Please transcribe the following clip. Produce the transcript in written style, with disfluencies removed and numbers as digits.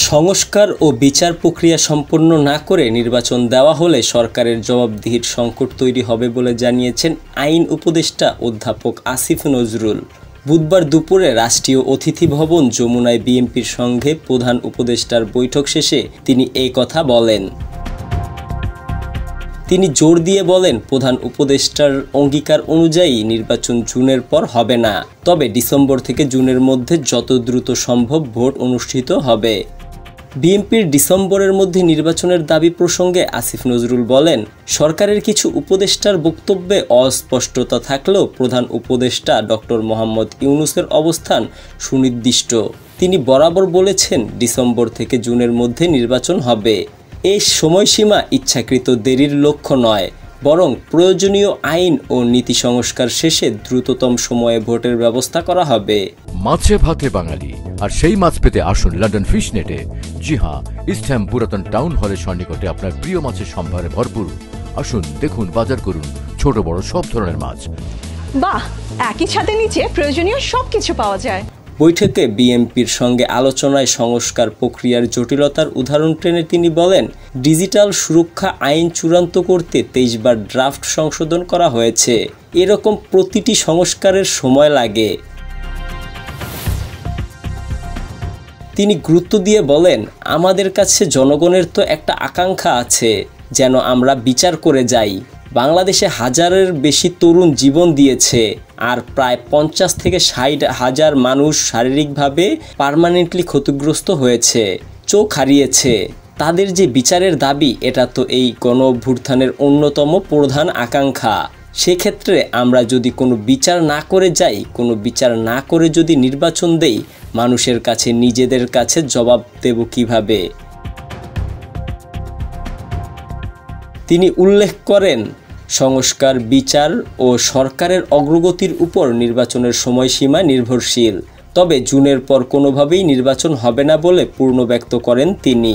সংস্কার ও বিচার প্রক্রিয়া সম্পন্ন না করে নির্বাচন দেওয়া হলে সরকারের জবাবদিহির সংকট তৈরি হবে বলে জানিয়েছেন আইন উপদেষ্টা অধ্যাপক আসিফ নজরুল। বুধবার দুপুরে রাষ্ট্রীয় অতিথি ভবন যমুনায় বিএনপির সঙ্গে প্রধান উপদেষ্টার বৈঠক শেষে তিনি এই কথা বলেন। তিনি জোর দিয়ে বলেন, প্রধান উপদেষ্টার অঙ্গীকার অনুযায়ী নির্বাচন জুনের পর হবে না, তবে ডিসেম্বর থেকে জুনের মধ্যে যত দ্রুত সম্ভব ভোট অনুষ্ঠিত হবে। বিএনপির ডিসেম্বরের মধ্যে নির্বাচনের দাবি প্রসঙ্গে আসিফ নজরুল বলেন, সরকারের কিছু উপদেষ্টার বক্তব্যে অস্পষ্টতা থাকলেও প্রধান উপদেষ্টা ডক্টর মোহাম্মদ ইউনূসের অবস্থান সুনির্দিষ্ট। তিনি বরাবর বলেছেন ডিসেম্বর থেকে জুনের মধ্যে নির্বাচন হবে। এই সময়সীমা ইচ্ছাকৃত দেরির লক্ষ্য নয়, বরং প্রয়োজনীয় আইন ও নীতি সংস্কার শেষে দ্রুততম সময়ে ভোটের ব্যবস্থা করা হবে। মাছে ভাতে বাঙালি, আর সেই মাছ পেতে আসুন লন্ডন ফিশ নেটে। জি হ্যাঁ, ইস্টহ্যাম পুরাতন টাউন হলের সন্নিকটে আপনার প্রিয় মাছের সম্ভারে ভরপুর। আসুন, দেখুন, বাজার করুন ছোট বড় সব ধরনের মাছ। বাহ, একই ছাদের নিচে প্রয়োজনীয় সবকিছু পাওয়া যায়। বৈঠকে বিএনপির সঙ্গে আলোচনায় সংস্কার প্রক্রিয়ার জটিলতার উদাহরণ টেনে তিনি বলেন, ডিজিটাল সুরক্ষা আইন চূড়ান্ত করতে 23 বার ড্রাফট সংশোধন করা হয়েছে। এরকম প্রতিটি সংস্কারের সময় লাগে। তিনি গুরুত্ব দিয়ে বলেন, আমাদের কাছে জনগণের তো একটা আকাঙ্ক্ষা আছে যেন আমরা বিচার করে যাই। বাংলাদেশে হাজারের বেশি তরুণ জীবন দিয়েছে, আর প্রায় 50 থেকে 60 হাজার মানুষ শারীরিকভাবে পার্মানেন্টলি ক্ষতিগ্রস্ত হয়েছে, চোখ হারিয়েছে। তাদের যে বিচারের দাবি, এটা তো এই গণঅভ্যুত্থানের অন্যতম প্রধান আকাঙ্ক্ষা। সেক্ষেত্রে আমরা যদি কোনো বিচার না করে যাই, কোনো বিচার না করে যদি নির্বাচন দেই, মানুষের কাছে নিজেদের কাছে জবাব দেব কিভাবে? তিনি উল্লেখ করেন, সংস্কার, বিচার ও সরকারের অগ্রগতির উপর নির্বাচনের সময়সীমা নির্ভরশীল, তবে জুনের পর কোনোভাবেই নির্বাচন হবে না বলে পূর্ণ ব্যক্ত করেন তিনি।